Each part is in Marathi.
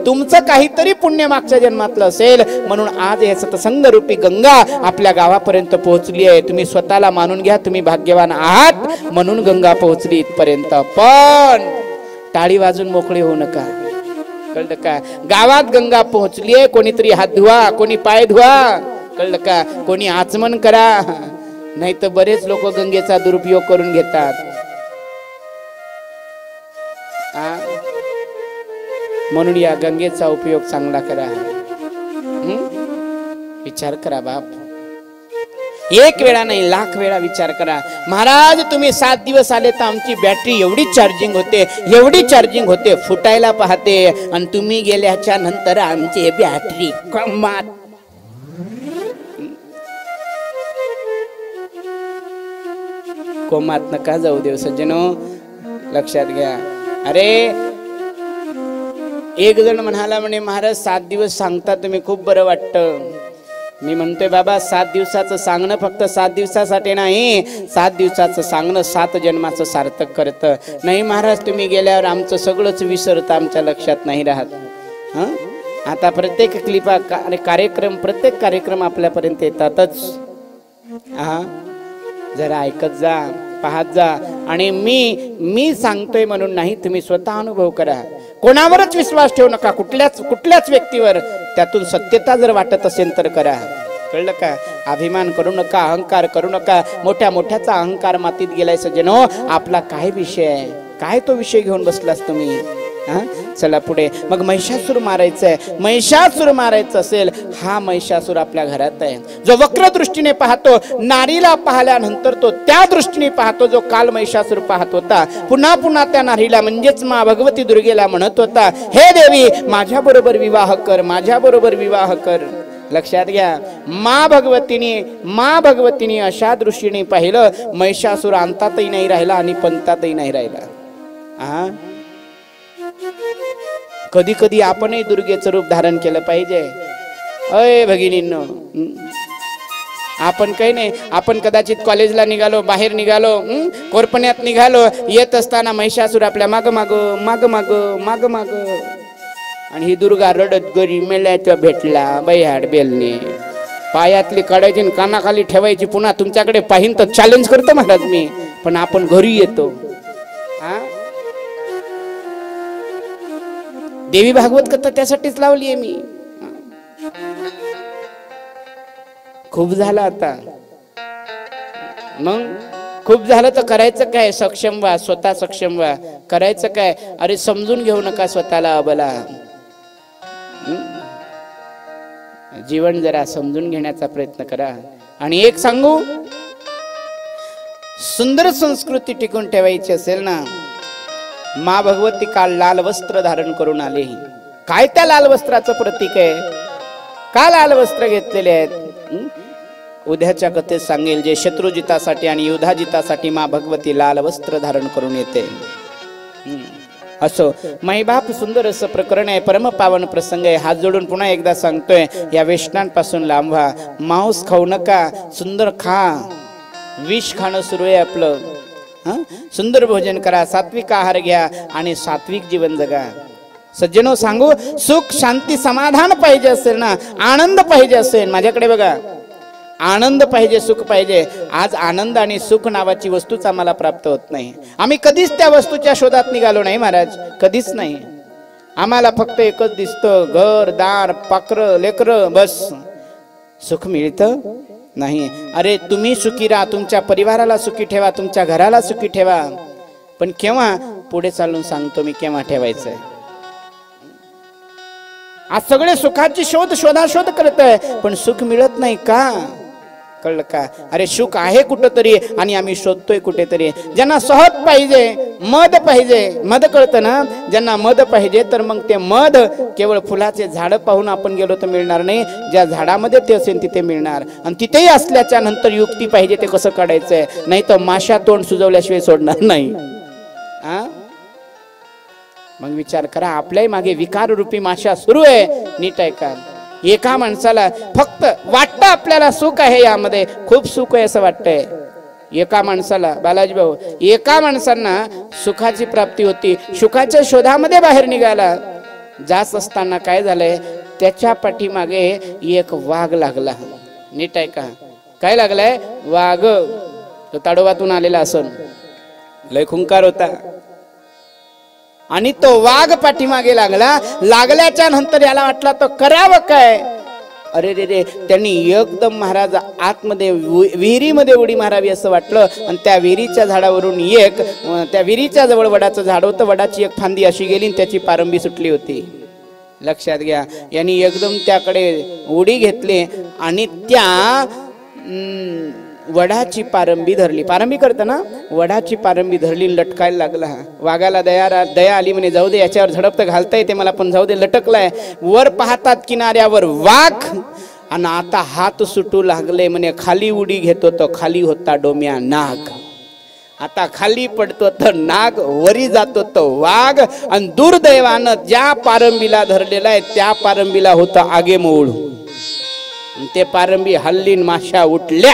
तुमचं काहीतरी पुण्य मागच्या जन्मातलं असेल म्हणून आज हे सत्संग रूपी गंगा आपल्या गावापर्यंत पोहोचली आहे। तुम्ही स्वतःला मानून घ्या तुम्ही भाग्यवान आहात म्हणून गंगा पोहोचली इथपर्यंत। पण टाळी वाजून मोकळे होऊ नका, कळलं का? गावात गंगा पोहोचली आहे, कोणीतरी हात धुवा, कोणी पाय धुवा, कळलं का? कोणी आचमन करा, नाही तर बरेच लोक गंगेचा दुरुपयोग करून घेतात। म्हणून या गंगेचा उपयोग चांगला करा। विचार करा बाप, एक वेळा नाही लाख वेळा विचार करा। महाराज तुम्ही 7 दिवस आले तर आमची बॅटरी एवढी चार्जिंग होते, एवढी चार्जिंग होते, फुटायला पाहते, आणि तुम्ही गेल्याच्या नंतर आमची बॅटरी कमात। कोमात नका जाऊ देव सज्जनो, लक्षात घ्या। अरे एक जण म्हणाला म्हणे महाराज 7 दिवस सांगता तुम्ही खूप बरं वाटतं। मी म्हणतोय बाबा 7 दिवसाचं सांगणं फक्त 7 दिवसासाठी नाही, 7 दिवसाचं सांगणं 7 जन्माचं सार्थक करतं। नाही महाराज तुम्ही गेल्यावर आमचं सगळंच विसरतं, आमच्या लक्षात नाही राहत। आता प्रत्येक क्लिपा कार्यक्रम प्रत्येक कार्यक्रम आपल्यापर्यंत येतातच। जरा ऐकत जा, पाहत जा, आणि मी सांगतोय म्हणून नाही, तुम्ही स्वतः अनुभव करा। कोणावरच विश्वास ठेवू नका, कुठल्याच व्यक्तीवर। त्यातून सत्यता जर वाटत असेल तर करा, कळलं का? अभिमान करू नका, अहंकार करू नका। मोठ्या मोठ्याचा अहंकार मातीत गेलाय सज्जनो। आपला काय विषय आहे, काय तो विषय घेऊन बसलास तुम्ही? चला पुढे। मग महिषासूर मारायचंय, महिषासूर मारायचं असेल, हा महिषासूर आपल्या घरात आहे। जो वक्र दृष्टीने पाहतो, नारीला पाहिल्यानंतर तो त्या दृष्टीने पाहतो जो काल महिषासूर पाहत होता। पुन्हा पुन्हा त्या नारीला म्हणजेच मा भगवती दुर्गेला म्हणत होता, हे देवी माझ्या बरोबर विवाह कर, माझ्या बरोबर विवाह कर। लक्षात घ्या, मा भगवतीने अशा दृष्टीने पाहिलं, महिषासूर अंतातही नाही राहिला आणि पंतातही नाही राहिला। कधी कधी आपणही दुर्गेचं रूप धारण केलं पाहिजे। अय भगिनींनो, आपण काही नाही, आपण कदाचित कॉलेजला निघालो, बाहेर निघालो, कोरपण्यात निघालो, येत असताना महिषासूर आपल्या माग माग, आणि ही दुर्गा रडत गरी मेल्याच्या भेटला बैहाड बेलने, पायातली काढायची कानाखाली ठेवायची, पुन्हा तुमच्याकडे पाहिन तर चॅलेंज करतो महाराज मी, पण आपण घरी येतो। देवी भागवत कथा त्यासाठीच लावली आहे मी। खूप झालं आता, मग खूप झालं तर करायचं काय? सक्षम व्हा, स्वतः सक्षम व्हा। करायचं काय? अरे समजून घेऊ नका स्वतःला अबला। जीवन जरा समजून घेण्याचा प्रयत्न करा। आणि एक सांगू, सुंदर संस्कृती टिकून ठेवायची असेल ना, मा भगवती काल लाल वस्त्र धारण करून आले। काय त्या लाल वस्त्राचं प्रतीक आहे? का लाल वस्त्र घेतलेले आहेत? उद्याच्या कथेत सांगेल, जे शत्रुजितासाठी आणि युधाजितासाठी मा भगवती लाल वस्त्र धारण करून येते। असो, माईबाप सुंदर असं प्रकरण आहे, परमपावन प्रसंग आहे। हात जोडून पुन्हा एकदा सांगतोय, या वेष्णांपासून लांब व्हा, मांस खाऊ नका, सुंदर खा, विष खाणं सुरू आहे आपलं। सुंदर भोजन करा, सात्विक आहार घ्या आणि सात्विक जीवन जगा। सज्जनो सांगू, सुख शांती समाधान पाहिजे असेल ना, आनंद पाहिजे असेल, माझ्याकडे बघा, आनंद पाहिजे, सुख पाहिजे। आज आनंद आणि सुख नावाची वस्तूच आम्हाला प्राप्त होत नाही। आम्ही कधीच त्या वस्तूच्या शोधात निघालो नाही महाराज, कधीच नाही। आम्हाला फक्त एकच दिसतं, घर दार पाखरं लेकरं, बस। सुख मिळतं नाही। अरे तुम्ही सुखी राहा, तुमच्या परिवाराला सुखी ठेवा, तुमच्या घराला सुखी ठेवा, पण केव्हा? पुढे चालून सांगतो मी केव्हा ठेवायचंय। आज सगळे सुखाची शोधाशोध करत आहे, पण सुख मिळत नाही का? कळलं का? अरे सुख आहे कुठंतरी आणि आम्ही शोधतोय कुठेतरी। ज्यांना सहज पाहिजे, मध पाहिजे, मध कळतं ना, ज्यांना मध पाहिजे तर मग ते मध केवळ फुलाचे झाड पाहून आपण गेलो तर मिळणार नाही, ज्या झाडामध्ये ते असेल तिथे मिळणार। आणि तिथेही असल्याच्या नंतर युक्ती पाहिजे, ते कसं काढायचंय, नाही तर माशा तोंड सुजवल्याशिवाय सोडणार नाही। मग विचार करा, आपल्याही मागे विकार रूपी माशा सुरू आहे, नीट आहे का? एका माणसाला फक्त वाटतं आपल्याला सुख आहे, यामध्ये खूप सुख आहे असं वाटतंय। एका माणसाला, बालाजी भाऊ, एका माणसांना सुखाची प्राप्ती होती, सुखाच्या शोधामध्ये बाहेर निघाला, जात असताना काय झालंय, त्याच्या पाठीमागे एक वाघ लागला. नीट आहे का, काय लागलाय, वाघ. तो ताडोबातून आलेला असन, लय खुंकार होता, आणि तो वाघ पाठीमागे लागला. लागल्याच्या नंतर याला वाटला तो करावं काय. अरे रे रे, त्यांनी एकदम महाराज आतमध्ये विहिरीमध्ये उडी मारावी असं वाटलं, आणि त्या विहिरीच्या झाडावरून त्या विहिरीच्या जवळ वडाचं झाड होतं, वडाची एक फांदी अशी गेली आणि त्याची पारंबी सुटली होती. लक्षात घ्या, यांनी एकदम त्याकडे उडी घेतली आणि त्या वडाची पारंबी धरली. पारंबी करताना वडाची पारंबी धरली, लटकायला लागला. वाघाला दया आली, म्हणे जाऊ दे, याच्यावर झडप तर घालता येते मला, पण जाऊ दे, लटकलाय. वर पाहतात किनाऱ्यावर वाघ, आणि आता हात सुटू लागले. म्हणे खाली उडी घेतो तो खाली होता डोम्या नाग. आता खाली पडतो तर नाग, वरी जातो तो वाघ, आणि दुर्दैवानं ज्या पारंबीला धरलेला आहे त्या पारंबीला होतं आगेमूळ. ते पारंबी हल्लीन माशा उठल्या,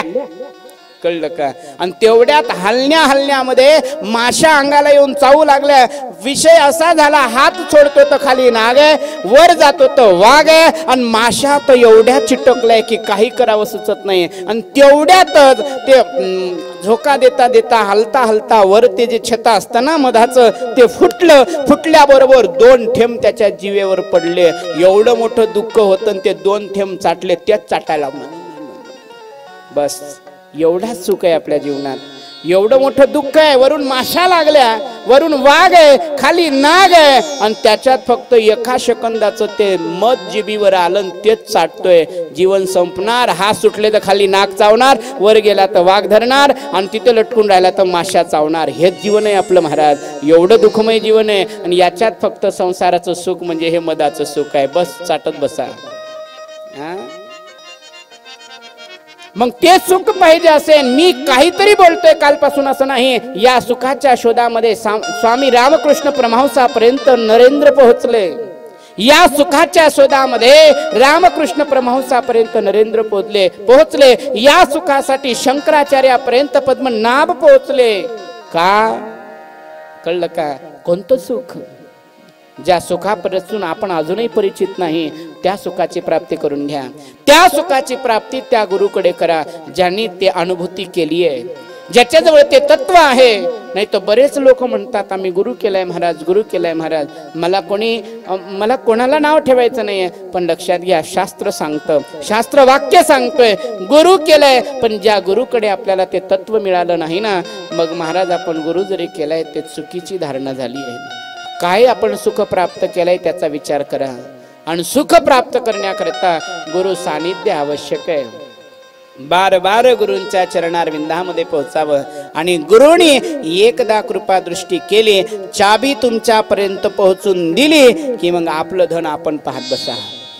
कळलं का. आणि तेवढ्यात हलण्यामध्ये माशा अंगाला येऊन चावू लागल्या. विषय असा झाला, हात सोडतो तर खाली नाग आहे, वर जातो तर वाघ आहे, आणि माशा तर एवढ्या चिटकलाय की काही करावं सुचत नाही. आणि तेवढ्यातच ते झोका देता देता हलता वर ते जे छता असतं ना मधाचं, ते फुटलं. फुटल्याबरोबर 2 थेंब त्याच्या जीवेवर पडले. एवढं मोठं दुःख होतं, ते 2 थेंब चाटले, त्याच चाटायला बस. एवढाच सुख आहे आपल्या जीवनात, एवढं मोठं दुःख आहे. वरून माशा लागल्या, वरून वाघ आहे, खाली नाग आहे, आणि त्याच्यात फक्त एका सेकंदाचं ते मध जिभीवर आलं, तेच चाटतोय. जीवन संपणार. हात सुटले तर खाली नाग चावणार, वर गेला तर वाघ धरणार, आणि तिथे लटकून राहिला तर माशा चावणार. हेच जीवन आहे आपलं महाराज. एवढं दुःखमय जीवन आहे, आणि याच्यात फक्त संसाराचं सुख म्हणजे हे मधाचं सुख आहे. बस चाटत बसा. मग ते सुख पाहिजे असेल, मी काहीतरी बोलतोय कालपासून असं नाही. या सुखाच्या शोधामध्ये स्वामी रामकृष्ण परमहंसापर्यंत नरेंद्र पोहोचले. या सुखाच्या शोधामध्ये रामकृष्ण परमहंसापर्यंत नरेंद्र पोहोचले. या सुखासाठी शंकराचार्यापर्यंत पद्मनाभ पोहोचले. का, कळलं का. कोणतं सुख, ज्या सुखापासून आपण अजूनही परिचित नाही, त्या सुखाची प्राप्ती करून घ्या. त्या सुखाची प्राप्ती त्या गुरुकडे करा ज्यांनी ते अनुभूती केली आहे, ज्याच्याजवळ ते तत्व आहे. नाही तर बरेच लोक म्हणतात आम्ही गुरु केलाय महाराज, गुरु केलाय महाराज. मला कोणाला नाव ठेवायचं नाहीये, पण लक्षात घ्या, शास्त्र सांगतं, शास्त्र वाक्य सांगतोय गुरु केलंय. पण ज्या गुरुकडे आपल्याला ते तत्व मिळालं नाही ना, मग महाराज आपण गुरु जरी केलाय ते चुकीची धारणा झाली आहे. काय आपण सुख प्राप्त केलंय त्याचा विचार करा, आणि सुख प्राप्त करण्याकरता गुरु सानिध्य आवश्यक आहे. बार बार गुरूंच्या चरणारविंदामध्ये पोहोचावं, आणि गुरुनी एकदा कृपा दृष्टी केली, चाबी तुमच्यापर्यंत पोहोचून दिली की मग आपलं धन आपण पाहत बसा.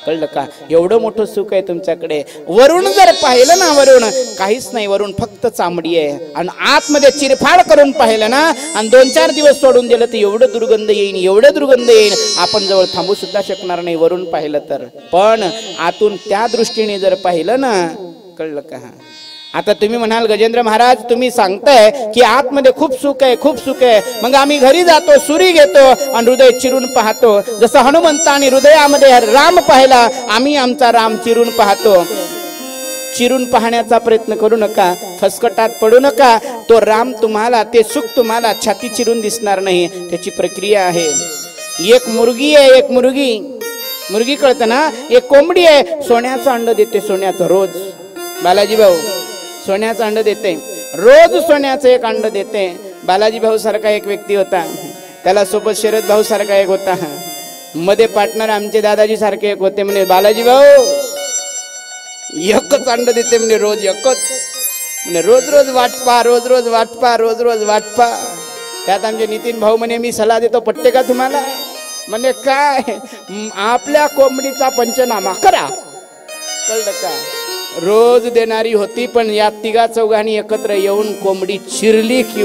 कळलं का. एवढं मोठं सुख आहे तुमच्याकडे. वरून जर पाहिलं ना, वरून काहीच नाही, वरून फक्त चामडी आहे, आणि आतमध्ये चिरफाड करून पाहिलं ना, आणि 2-4 दिवस सोडून दिलं तर एवढं दुर्गंध येईल, एवढं दुर्गंध येईल, आपण जवळ थांबू सुद्धा शकणार नाही वरून पाहिलं तर. पण आतून त्या दृष्टीने जर पाहिलं ना, कळलं का. आता तुम्ही म्हणाल गजेंद्र महाराज तुम्ही सांगताय की आतमध्ये खूप सुख आहे, खूप सुख आहे, मग आम्ही घरी जातो, सुरी घेतो आणि हृदय चिरून पाहतो. जसं हनुमंताने हृदयामध्ये राम पाहिला, आम्ही आमचा राम चिरून पाहतो. चिरून पाहण्याचा प्रयत्न करू नका, फसकटात पडू नका. तो राम तुम्हाला, ते सुख तुम्हाला छाती चिरून दिसणार नाही, त्याची प्रक्रिया आहे. एक मुर्गी आहे, एक मुर्गी कळतं ना, एक कोंबडी आहे, सोन्याचं अंड देते, सोन्याचं रोज. बालाजी भाऊ सोन्याचं अंड देते, रोज सोन्याचं एक अंड देते. बालाजी भाऊ सारखा एक व्यक्ती होता, त्याला सोबत शरद भाऊ सारखा एक होता, मध्ये पार्टनर आमचे दादाजी सारखे एक होते. म्हणे बालाजी भाऊ एकच अंड देते म्हणे, रोज एकच, म्हणे रोज रोज वाटपा, रोज रोज वाटपा, रोज रोज वाटपा. त्यात आमचे नितीन भाऊ म्हणे मी सल्ला देतो, पटते का तुम्हाला. म्हणे काय, आपल्या कोंबडीचा पंचनामा करा. कळलं का. रोज देणारी होती, पण या 3-4 एकत्र येऊन कोंबडी चिरली की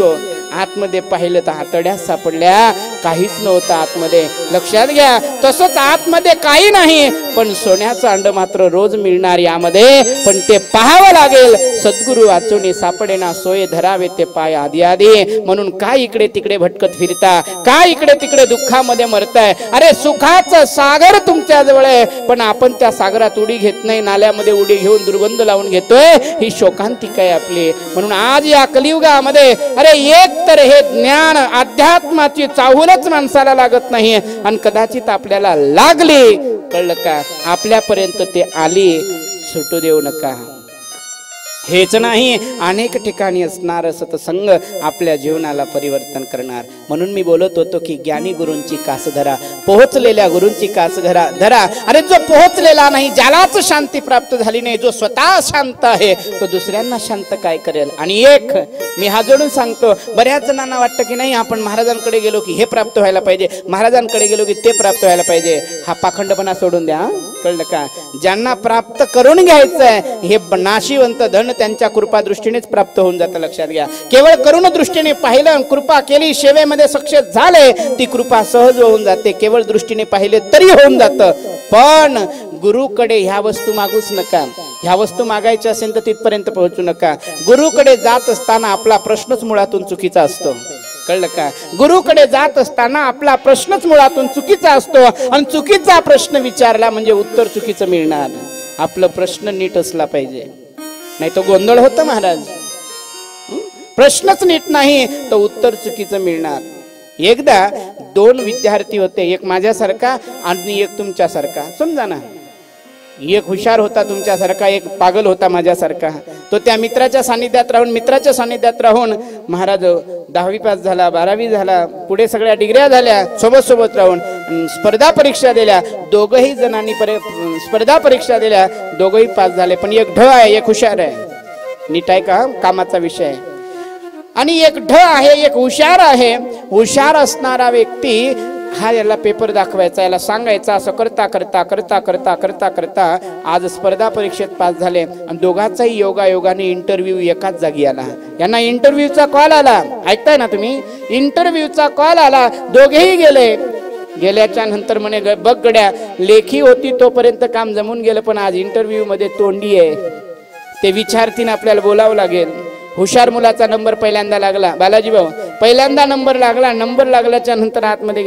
आतमध्ये पाहिलं तर हातड्यात सापडल्या. काहीच नव्हतं आतमध्ये. लक्षात घ्या, तसंच आतमध्ये काही नाही, पण सोन्याचं अंड मात्र रोज मिळणार यामध्ये. पण ते पाहावं लागेल. सद्गुरु वाचुनी सापडेना सोय धरावे ते पाय आधी आधी. म्हणून काय इकडे तिकडे भटकत फिरता, काय इकडे तिकडे दुःखामध्ये मरताय. अरे सुखाचं सागर तुमच्या जवळ आहे, पण आपण त्या सागरात उडी घेत नाही, नाल्यामध्ये उडी घेऊन दुर्गंध लावून घेतोय. ही शोकांतिका आहे आपली. म्हणून आज या कलियुगामध्ये अरे एक तर हे ज्ञान अध्यात्माची चाहूलच माणसाला लागत नाही, आणि कदाचित आपल्याला लागली, कळलं का, आपल्यापर्यंत ते आली, सुटू देऊ नका. हेच नाही, अनेक ठिकाणी असणार सत्संग आपल्या जीवनाला परिवर्तन करणार. म्हणून मी बोलत होतो की ज्ञानी गुरूंची कास धरा, पोहोचलेल्या गुरूंची कास धरा. अरे जो पोहोचलेला नाही, ज्यालाच शांती प्राप्त झाली नाही, जो स्वतः शांत आहे, तो दुसऱ्यांना शांत काय करेल. आणि एक मी हा जोडून सांगतो, बऱ्याच जणांना वाटतं की नाही आपण महाराजांकडे गेलो की हे प्राप्त व्हायला पाहिजे, महाराजांकडे गेलो की ते प्राप्त व्हायला पाहिजे. हा पाखंडपणा सोडून द्या, कळलं का. ज्यांना प्राप्त करून घ्यायचं आहे, हे नाशिवंत धन त्यांच्या कृपा दृष्टीनेच प्राप्त होऊन जातं. लक्षात घ्या, केवळ करुण दृष्टीने पाहिलं, कृपा केली, सेवेमध्ये सक्सेस झाले, ती कृपा सहज होऊन जाते. केवळ दृष्टीने पाहिले तरी होऊन जातं. पण गुरुकडे ह्या वस्तू मागूच नका. ह्या वस्तू मागायच्या असेल तर तिथपर्यंत पोहोचू नका. गुरुकडे जात असताना आपला प्रश्नच मुळातून चुकीचा असतो, कळलं का. गुरुकडे जात असताना आपला प्रश्नच मुळातून चुकीचा असतो, आणि चुकीचा प्रश्न विचारला म्हणजे उत्तर चुकीचं मिळणार. आपलं प्रश्न नीट असला पाहिजे, नाही तो गोंधळ होतं महाराज. प्रश्नच नीट नाही तर उत्तर चुकीचं मिळणार. एकदा दोन विद्यार्थी होते, एक माझ्यासारखा आणि एक तुमच्यासारखा. समजा ना, एक हुशार होता तुमच्यासारखा, एक पागल होता माझ्यासारखा. तो त्या मित्राच्या सानिध्यात राहून महाराज 10वी पास झाला, 12वी झाला, पुढे सगळ्या डिग्र्या झाल्या, सोबत राहून स्पर्धा परीक्षा दिल्या. दोघही जणांनी स्पर्धा परीक्षा दिल्या, दोघही पास झाले. पण एक ढ आहे, एक हुशार आहे. नीट आहे का, कामाचा विषय आहे. आणि एक ढ आहे, एक हुशार आहे. हुशार असणारा व्यक्ती हा याला पेपर दाखवायचा, याला सांगायचा, असं करता करता करता करता करता करता आज स्पर्धा परीक्षेत पास झाले. आणि दोघांचाही योगायोगाने इंटरव्ह्यू एकाच जागी आला. यांना इंटरव्ह्यूचा कॉल आला, ऐकताय ना तुम्ही, इंटरव्ह्यूचा कॉल आला. दोघेही गेल्याच्या नंतर म्हणे बघ गड्या, लेखी होती तोपर्यंत काम जमून गेलं, पण आज इंटरव्ह्यू मध्ये तोंडी आहे, ते विचारतीन आपल्याला बोलावं लागेल. हुशार मुलाचा नंबर पहिल्यांदा लागला, बालाजी भाऊ पहिल्यांदा नंबर लागला. नंबर लागल्याच्या नंतर आतमध्ये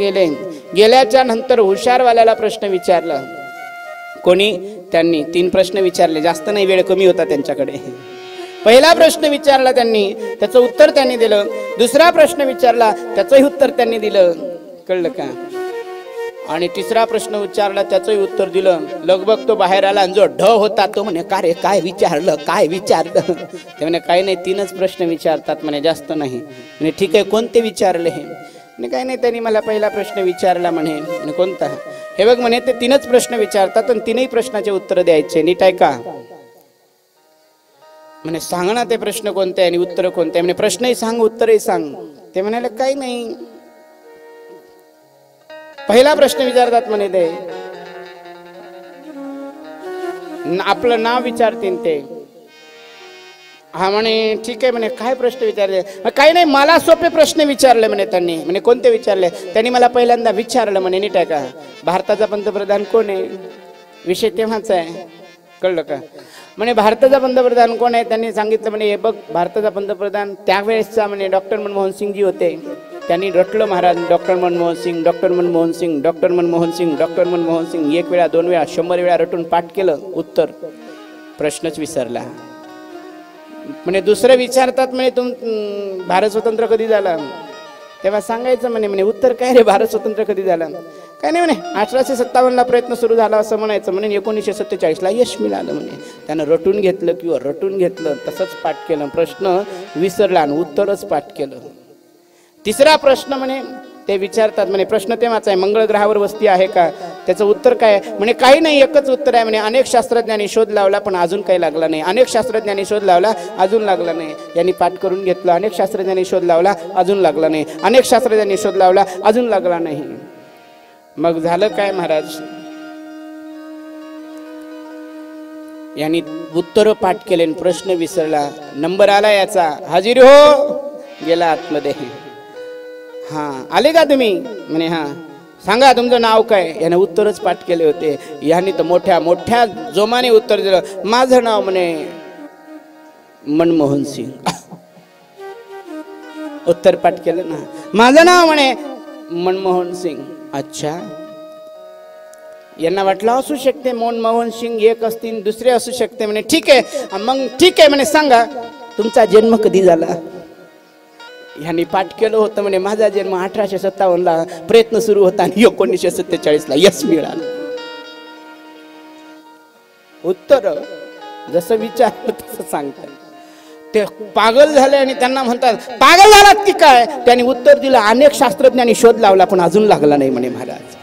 गेल्याच्या नंतर हुशारवाल्याला प्रश्न विचारला. कोणी? त्यांनी 3 प्रश्न विचारले, जास्त नाही, वेळ कमी होता त्यांच्याकडे. पहिला प्रश्न विचारला त्यांनी, त्याचं उत्तर त्यांनी दिलं. दुसरा प्रश्न विचारला, त्याचंही उत्तर त्यांनी दिलं, कळलं का. आणि तिसरा प्रश्न विचारला, त्याचंही उत्तर दिलं. लगभग तो बाहेर आला, आणि जो ढ होता तो म्हणे का रे, काय विचारलं. ते म्हणे काही नाही, 3च प्रश्न विचारतात म्हणे, जास्त नाही. म्हणे ठीक आहे, कोणते विचारले हे. म्हणे काही नाही, त्यांनी मला पहिला प्रश्न विचारला म्हणे. कोणता? हे बघ म्हणे, ते 3च प्रश्न विचारतात आणि 3ही प्रश्नाचे उत्तर द्यायचे, नीट आहे का. म्हणे सांग ना ते प्रश्न कोणते आणि उत्तर कोणते. म्हणे प्रश्नही सांग, उत्तरही सांग. ते म्हणाले काही नाही, पहिला प्रश्न विचारतात म्हणे ते, आपलं नाव विचारतील ते. हा म्हणे ठीक आहे म्हणे, काय प्रश्न विचारले. काही नाही, मला सोपे प्रश्न विचारले म्हणे त्यांनी. म्हणे कोणते विचारले. त्यांनी मला पहिल्यांदा विचारलं म्हणे, नीट आहे का, भारताचा पंतप्रधान कोण आहे. विषय तेव्हाच आहे, कळलं का. म्हणे भारताचा पंतप्रधान कोण आहे. त्यांनी सांगितलं म्हणे हे बघ, भारताचा पंतप्रधान त्यावेळेसचा म्हणे डॉक्टर मनमोहन सिंगजी होते. त्यांनी रटलं Maharaj, doctor Manmohan Singh, doctor Manmohan Singh, doctor Manmohan Singh, doctor Manmohan Singh. 1 वेळा 2 वेळा 100 वेळा रटून पाठ केलं, उत्तर प्रश्नच विसरला. म्हणे दुसरं विचारतात म्हणे, भारत स्वतंत्र कधी झाला. तेव्हा सांगायचं म्हणे उत्तर काय रे, भारत स्वतंत्र कधी झाला. काय नाही म्हणे 1857ला प्रयत्न सुरू झाला असं म्हणायचं. म्हणे 1947ला यश मिळालं म्हणे. त्यानं रटून घेतलं तसंच पाठ केलं, प्रश्न विसरला आणि उत्तरच पाठ केलं. तिसरा प्रश्न म्हणे ते विचारतात म्हणे, प्रश्न तेव्हाच आहे, मंगळ ग्रहावर वस्ती आहे का. त्याचं उत्तर काय. म्हणे काही नाही, एकच उत्तर आहे म्हणे, अनेक शास्त्रज्ञांनी शोध लावला पण अजून काही लागला नाही. अनेक शास्त्रज्ञांनी शोध लावला, अजून लागला नाही. यांनी पाठ करून घेतलं, अनेक शास्त्रज्ञांनी शोध लावला, अजून लागला नाही. अनेक शास्त्रज्ञांनी शोध लावला, अजून लागला नाही. मग झालं काय महाराज, यांनी उत्तर पाठ केले, प्रश्न विसरला. नंबर आला याचा, हाजीर हो, गेला आतमध्ये. हा आले का तुम्ही म्हणे हा सांगा तुमचं नाव काय. याने उत्तरच पाठ केले होते. यांनी तर मोठ्या मोठ्या जोमाने उत्तर दिलं. माझं नाव म्हणे मनमोहन सिंग. उत्तर पाठ केलं ना. माझं नाव म्हणे मनमोहन सिंग. अच्छा. यांना वाटलं असू शकते मनमोहन सिंग एक असतील दुसरे असू शकते म्हणे. ठीक आहे मग ठीक आहे म्हणे सांगा तुमचा जन्म कधी झाला. ह्यांनी पाठ केलं होतं म्हणे माझा जन्म 1857 ला प्रयत्न सुरू होता आणि 1947 ला यश मिळालं. उत्तर जसं विचारलं तसं सांगतात. ते पागल झाले आणि त्यांना म्हणतात पागल झालात की काय. त्यांनी उत्तर दिलं अनेक शास्त्रज्ञांनी शोध लावला पण अजून लागला नाही म्हणे महाराज.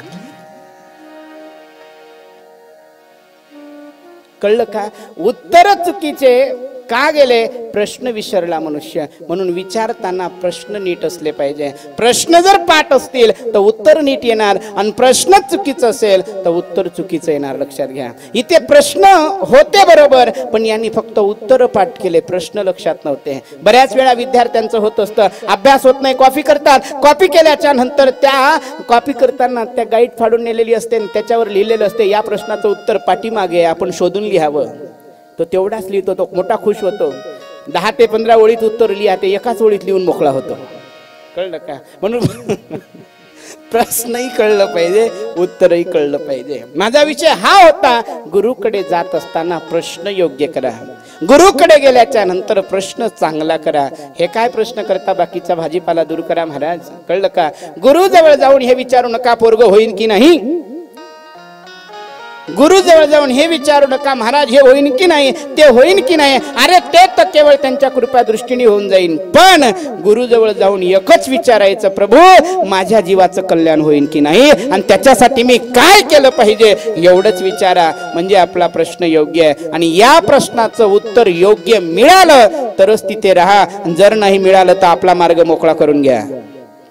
कळलं का. उत्तर चुकीचे का गेले. प्रश्न विसरला मनुष्य. म्हणून विचारताना प्रश्न नीट असले पाहिजे. प्रश्न जर पाठ असतील तर उत्तर नीट येणार आणि प्रश्न चुकीचं असेल तर उत्तर चुकीचं येणार. लक्षात घ्या. इथे प्रश्न होते बरोबर पण यांनी फक्त उत्तर पाठ केले प्रश्न लक्षात नव्हते. बऱ्याच वेळा विद्यार्थ्यांचं होत असतं अभ्यास होत नाही कॉपी करतात. कॉपी केल्याच्या नंतर त्या कॉपी करताना त्या गाईड फाडून नेलेली असते त्याच्यावर लिहिलेलं असते या प्रश्नाचं उत्तर पाठीमागे आपण शोधून लिहावं. तो तेवढाच लिहितो. तो मोठा खुश होतो. 10 ते 15 ओळीत उत्तर लिहा ते एकाच ओळीत लिहून मोकळा होतो. कळलं का. म्हणून प्रश्नही कळलं पाहिजे उत्तरही कळलं पाहिजे. माझा विषय हा होता गुरुकडे जात असताना प्रश्न योग्य करा. गुरुकडे गेल्याच्या नंतर प्रश्न चांगला करा. हे काय प्रश्न करता बाकीचा भाजीपाला दूर करा महाराज. कळलं का. गुरु जवळ जाऊन हे विचारू नका पोरग होईन की नाही. गुरु जवळ जाऊन हे विचारू नका महाराज हे होईन की नाही ते होईन की नाही. अरे ते तर केवळ त्यांच्या कृपा दृष्टीने होऊन जाईन. पण गुरु जवळ जाऊन एकच विचारायचं प्रभू माझ्या जीवाचं कल्याण होईन की नाही आणि त्याच्यासाठी मी काय केलं पाहिजे एवढंच विचारा. म्हणजे आपला प्रश्न योग्य आहे आणि या प्रश्नाचं उत्तर योग्य मिळालं तरच तिथे राहा. जर नाही मिळालं तर आपला मार्ग मोकळा करून घ्या.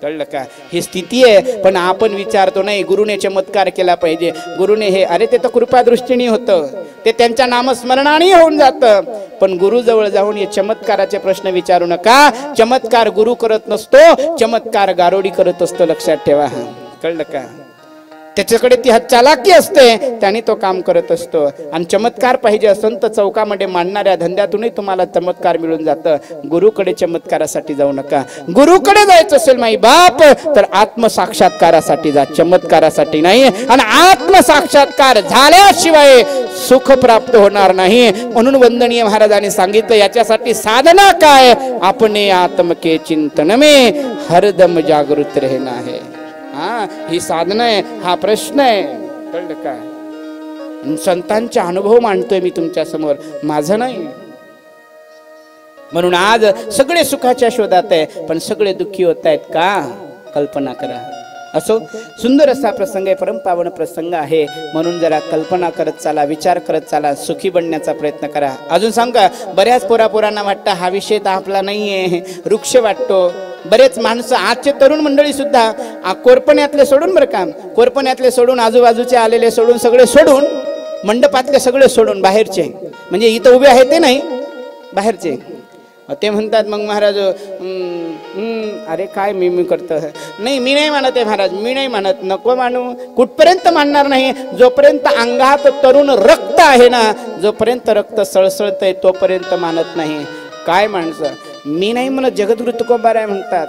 कळलं का. ही स्थिती आहे. पण आपण विचारतो नाही गुरुने चमत्कार केला पाहिजे. गुरुने हे अरे ते तर कृपा दृष्टीने होतं ते त्यांच्या नामस्मरणाने होऊन जातं. पण गुरु जवळ जाऊन हे चमत्काराचे प्रश्न विचारू नका. चमत्कार गुरु करत नसतो चमत्कार गारोडी करत असतो. लक्षात ठेवा. कळलं का. त्याच्याकडे ती चालाकी असते त्याने तो काम करत असतो. आणि चमत्कार पाहिजे असेल तर चौकामध्ये मांडणाऱ्या धंद्यातूनही तुम्हाला चमत्कार मिळून जातं. गुरुकडे चमत्कारासाठी जाऊ नका. गुरुकडे जायचं असेल माई बाप तर आत्मसाक्षात्कारासाठी जा चमत्कारासाठी नाही. आणि आत्मसाक्षात्कार झाल्याशिवाय सुख प्राप्त होणार नाही. म्हणून वंदनीय महाराजांनी सांगितलं याच्यासाठी साधना काय. अपने आत्म के चिंतन में हरदम जागृत रहना है. हा ही साधना आहे. हा प्रश्न आहे. कळलं का. संतांचा अनुभव मांडतोय मी तुमच्या समोर माझं नाही. म्हणून आज सगळे सुखाच्या शोधात आहे पण सगळे दुःखी होत आहेत का. कल्पना करा. असो सुंदर असा प्रसंग आहे परमपावन प्रसंग आहे. म्हणून जरा कल्पना करत चाला विचार करत चाला सुखी बनण्याचा प्रयत्न करा. अजून सांग का बऱ्याच पोरापोरांना वाटतं हा विषय तर आपला नाहीये वृक्ष वाटतो. बरेच माणसं आजचे तरुण मंडळी सुद्धा कोरपण्यातले सोडून बरं का कोरपण्यातले सोडून आजूबाजूचे आलेले सोडून सगळे सोडून मंडपातले सगळे सोडून बाहेरचे म्हणजे इथं उभे आहे ते नाही बाहेरचे ते म्हणतात मग महाराज अरे काय मी करतो नाही मी नाही मानत आहे महाराज मी नाही मानत. नको मानू. कुठपर्यंत मानणार नाही. जोपर्यंत अंगात तरुण रक्त आहे ना जोपर्यंत रक्त सळसळतंय तोपर्यंत मानत नाही. काय माणसं मी नाही म्हणत जगद्गुरु तुकोबाराय म्हणतात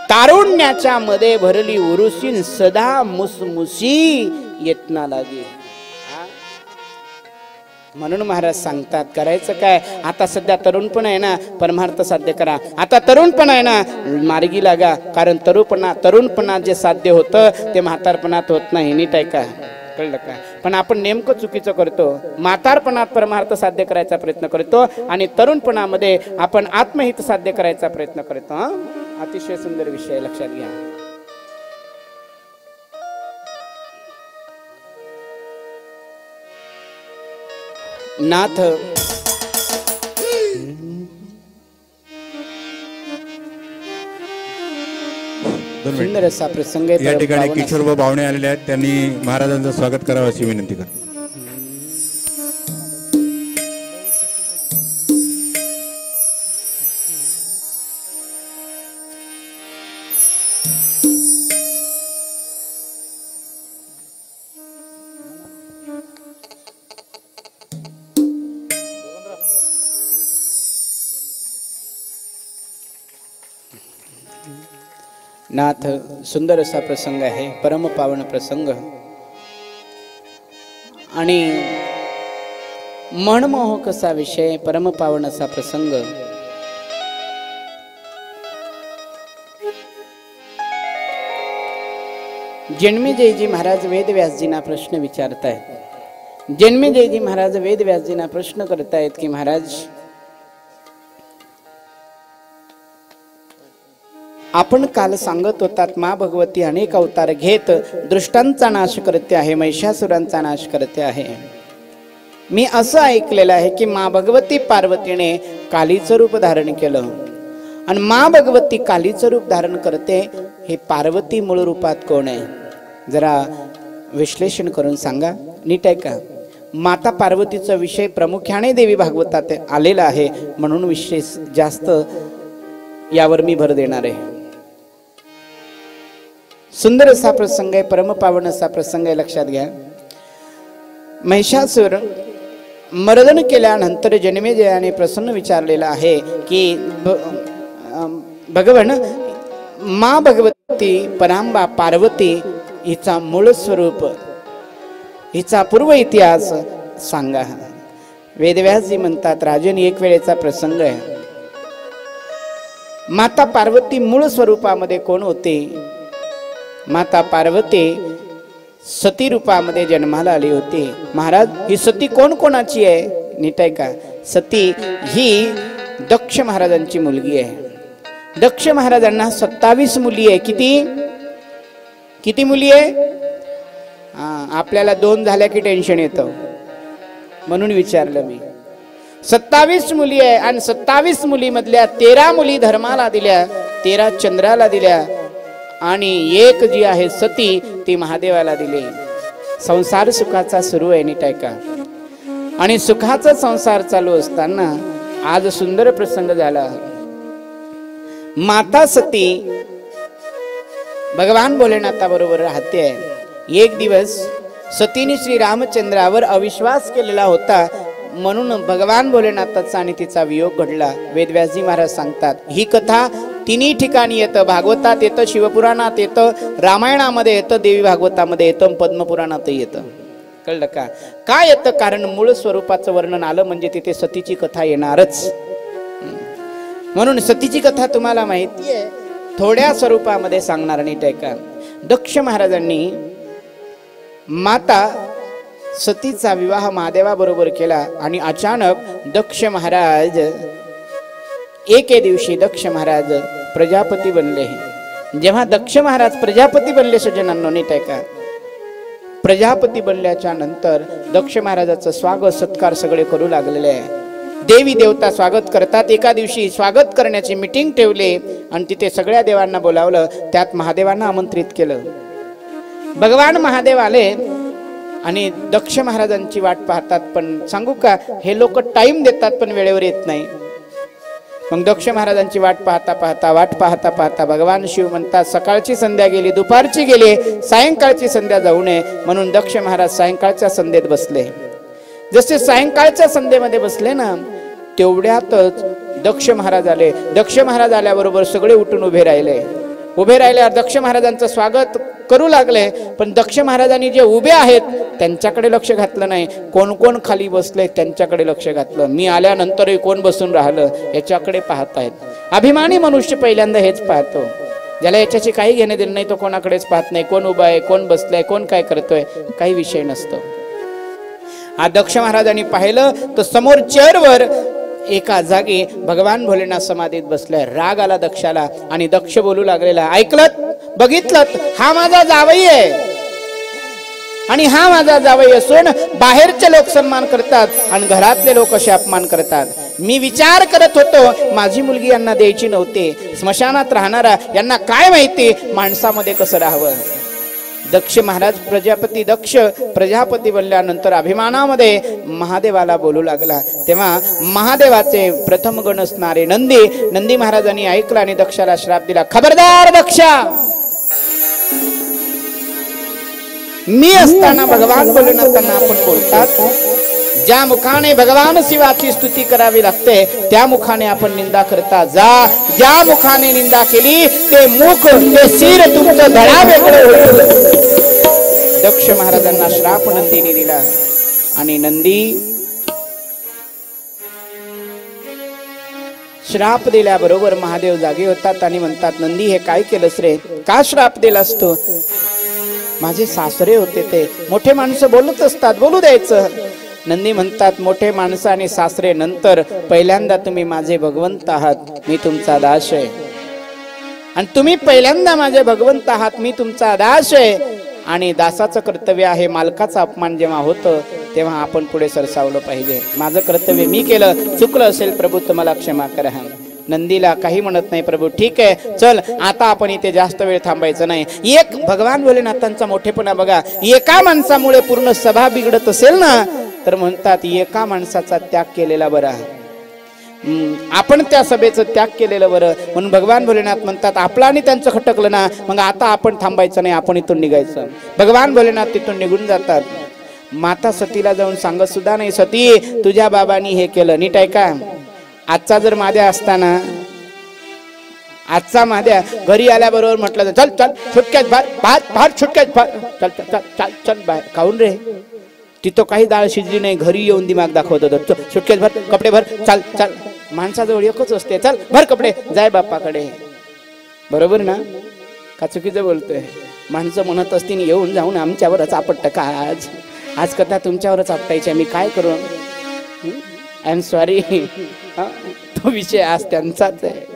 तारुण्याच्या मध्ये भरली उरुसीन सदा मुसमुसी येतना लागे. म्हणून महाराज सांगतात करायचं काय. आता सध्या तरुणपण आहे ना परमार्थ साध्य करा. आता तरुणपण आहे ना मार्गी लागा. कारण तरुणपणात जे साध्य होतं ते म्हातारपणात होत नाही. नीट ऐका. कळलं का. पण आपण नेमकं चुकीचं करतो. म्हातारपणात परमार्थ साध्य करायचा प्रयत्न करतो आणि तरुणपणामध्ये आपण आत्महित साध्य करायचा प्रयत्न करतो. अतिशय सुंदर विषय लक्षात घ्या. नाथ सुंदर असा प्रसंग आहे. या ठिकाणी किशोरबाबा बावणे आलेले आहेत त्यांनी महाराजांचं स्वागत करावं अशी विनंती करतो. नाथ सुंदर असा प्रसंग आहे, परमपावन प्रसंग आणि मनमोहक असा विषय, परमपावन असा प्रसंग. जन्मेजयजी महाराज वेदव्यासजींना प्रश्न विचारतायत. जन्मेजयजी महाराज वेदव्यासजींना प्रश्न करतायत की महाराज, आपण काल सांगत होतात मा भगवती अनेक अवतार घेत दृष्टांचा नाश करते आहे, महिषासुरांचा नाश करते आहे. मी असं ऐकलेलं आहे की मा भगवती पार्वतीने कालीचं रूप धारण केलं आणि मा भगवती कालीचं रूप धारण करते, हे पार्वती मूळ रूपात कोण आहे? जरा विश्लेषण करून सांगा. नीट आहे का? माता पार्वतीचा विषय प्रामुख्याने देवी भागवतात आलेला आहे, म्हणून विशेष जास्त यावर मी भर देणार आहे. सुंदर असा प्रसंग आहे, परमपावन असा प्रसंग आहे, लक्षात घ्या. महिषासुर मर्दन केल्यानंतर जन्मेजयाने प्रसन्न विचारलेला आहे की भगवान मा भगवती परांबा पार्वती हिचा मूळ स्वरूप, हिचा पूर्व इतिहास सांगा. वेदव्यासजी म्हणतात, राजन एक वेळेचा प्रसंग आहे. माता पार्वती मूळ स्वरूपामध्ये कोण होती? माता पार्वती सती रूपामध्ये जन्माला आली होती. महाराज, ही सती कोण कोणाची आहे? नीट आहे का? सती ही दक्ष महाराजांची मुलगी आहे. दक्ष महाराजांना 27 मुली आहे. किती मुली आहे? आपल्याला 2 झाल्या की टेन्शन येतं, म्हणून विचारलं मी. 27 मुली आहे आणि 27 मुलीमधल्या 13 मुली धर्माला दिल्या, 13 चंद्राला दिल्या आणि एक जी आहे सती ती महादेवाला दिली. संसार सुखाचा सुरू आहे. नीट आहे का? आणि सुखाचा संसार चालू असताना आज सुंदर प्रसंग झाला. माता सती भगवान भोलेनाथा बरोबर राहते. एक दिवस सतीने श्री रामचंद्रावर अविश्वास केलेला होता, म्हणून भगवान भोलेनाथाचा आणि तिचा वियोग घडला. वेदव्यासजी महाराज सांगतात, ही कथा तिन्ही ठिकाणी येतं. भागवतात येतं, शिवपुराणात येतं, रामायणामध्ये येतं, देवी भागवतामध्ये येतं, पद्मपुराणातही येतं. कळलं का? काय येतं? कारण मूळ स्वरूपाचं वर्णन आलं म्हणजे तिथे सतीची कथा येणारच. म्हणून सतीची कथा तुम्हाला माहिती आहे, थोड्या स्वरूपामध्ये सांगणार. नीट आहे का? दक्ष महाराजांनी माता सतीचा विवाह महादेवाबरोबर केला आणि अचानक दक्ष महाराज एके दिवशी दक्ष महाराज प्रजापती बनले. जेव्हा दक्ष महाराज प्रजापती बनले, सज्जनांनो नीट आहे का? प्रजापती बनल्याच्या नंतर दक्ष महाराजाचं स्वागत सत्कार सगळे करू लागलेले आहे. देवी देवता स्वागत करतात. एका दिवशी स्वागत करण्याची मीटिंग ठेवले आणि तिथे सगळ्या देवांना बोलावलं. त्यात महादेवांना आमंत्रित केलं. भगवान महादेव आले आणि दक्ष महाराजांची वाट पाहतात. पण सांगू का, हे लोक टाइम देतात पण वेळेवर येत नाही. मग दक्ष महाराजांची वाट पाहता भगवान शिव म्हणतात, सकाळची संध्या गेली, दुपारची गेली, सायंकाळची संध्या जाऊ नये. म्हणून दक्ष महाराज सायंकाळच्या संध्येत बसले. जसे सायंकाळच्या संध्येमध्ये बसले ना, तेवढ्यातच दक्ष महाराज आले. दक्ष महाराज आल्याबरोबर सगळे उठून उभे राहिल्यावर दक्ष महाराजांचं स्वागत करू लागले. पण दक्ष महाराजांनी जे उभे आहेत त्यांच्याकडे लक्ष घातलं नाही. कोण कोण खाली बसले त्यांच्याकडे लक्ष घातलं. मी आल्यानंतरही कोण बसून राहिलं याच्याकडे पाहतायत. अभिमानी मनुष्य पहिल्यांदा हेच पाहतो. ज्याला याच्याशी काही घेणे देणं नाही तो कोणाकडेच पाहत नाही. कोण उभा आहे, कोण बसलाय, कोण काय करतोय, काही विषय नसतो. हा दक्ष महाराजांनी पाहिलं तर समोर चेअरवर एका जागी भगवान भोलेनाथ समाधीत बसले. राग आला दक्षाला आणि दक्ष बोलू लागलेला, ऐकलत, बघितलत, हा माझा जावई आहे आणि हा माझा जावई असून बाहेरचे लोक सन्मान करतात आणि घरातले लोक असे अपमान करतात. मी विचार करत होतो माझी मुलगी यांना द्यायची नव्हती. स्मशानात राहणारा यांना काय माहिती माणसामध्ये कसं राहावं. दक्ष महाराज दक्ष प्रजापती बनल्यानंतर अभिमानामध्ये महादेवाला बोलू लागला. तेव्हा महादेवाचे प्रथम गण असणारे नंदी महाराजांनी ऐकला आणि दक्षाला श्राप दिला, खबरदार दक्षा, मी असताना भगवान भोलेनाथांना आपण बोलतात, ज्या मुखाने भगवान शिवाची स्तुती करावी लागते त्या मुखाने आपण निंदा करता. ज्या मुखाने निंदा केली ते मुख ते शिर तुमचं धडा वेगळं होईल. दक्ष महाराजांना श्राप नंदीने दिला आणि नंदी श्राप दिल्याबरोबर महादेव जागे होतात आणि म्हणतात, नंदी हे काय केलंस रे, का श्राप दिलास तू? माझे सासरे होते, ते मोठे माणसं बोलत असतात, बोलू द्यायचं. नंदी म्हणतात, मोठे माणसं आणि सासरे नंतर, पहिल्यांदा तुम्ही माझे भगवंत आहात, मी तुमचा दास आहे. आणि तुम्ही पहिल्यांदा माझे भगवंत आहात, मी तुमचा दास आहे. आणि दासाचं कर्तव्य आहे, मालकाचा अपमान जेव्हा होतं तेव्हा आपण पुढे सरसावलं पाहिजे. माझं कर्तव्य मी केलं, चुकलं असेल प्रभू तर मला क्षमा करा. नंदीला काही म्हणत नाही, प्रभू ठीक आहे, चल आता आपण इथे जास्त वेळ थांबायचं नाही. एक भगवान भोलेनाथांचा मोठेपणा बघा, एका माणसामुळे पूर्ण सभा बिघडत असेल ना, तर म्हणतात एका माणसाचा त्याग केलेला बरा, आपण त्या सभेचं त्याग केलेलं बरं. म्हणून भगवान भोलेनाथ म्हणतात, आपला आणि त्यांचं खटकलं ना, मग आता आपण थांबायचं नाही, आपण इथून निघायचं. भगवान भोलेनाथ तिथून निघून जातात. माता सतीला जाऊन सांगत सुद्धा नाही, सती तुझ्या बाबांनी हे केलं. नीट ऐका, आजचा जर माद्या असताना, आजचा माद्या घरी आल्याबरोबर म्हटलं, चल चल छुटक्यात बाहेर छुटक्यात चल चल चल चल बाहेर. खाऊन रे, तिथं काही डाळ शिजली नाही, घरी येऊन दिमाग दाखवत होतं, सुटकेस भर, कपडे भर, चाल चाल. माणसाजवळ एकच असते, चल भर कपडे, जाय बाप्पाकडे. बरोबर ना, का चुकीचं बोलतोय? माणसं म्हणत असतील, येऊन जाऊन आमच्यावरच आपटतं का आज, आज कथा तुमच्यावरच आपटायची, मी काय करू? आय एम सॉरी, तो विषय आज त्यांचाच आहे.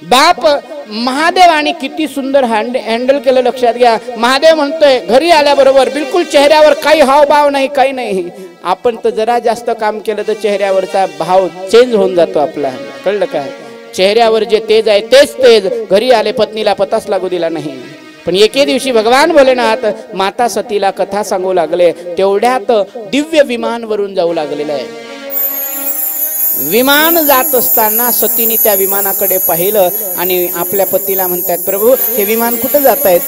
बाप महादेवाने किती सुंदर हँडल केलं, लक्षात घ्या. महादेव म्हणतोय घरी आल्याबरोबर बिलकुल चेहऱ्यावर काही हावभाव नाही, काही नाही. आपण तर जरा जास्त काम केलं तर चेहऱ्यावरचा भाव चेंज होऊन जातो आपला, कळलं का? चेहऱ्यावर जे तेज आहे तेच तेज घरी आले, पत्नीला पताच लागू दिला नाही. पण एके दिवशी भगवान भोलेनाथ माता सतीला कथा सांगू लागले, तेवढ्यात दिव्य विमान वरून जाऊ लागलेलं आहे. विमान जात असताना सतीने त्या विमानाकडे पाहिलं आणि आपल्या पतीला म्हणतात, प्रभू हे विमान कुठं जात आहेत?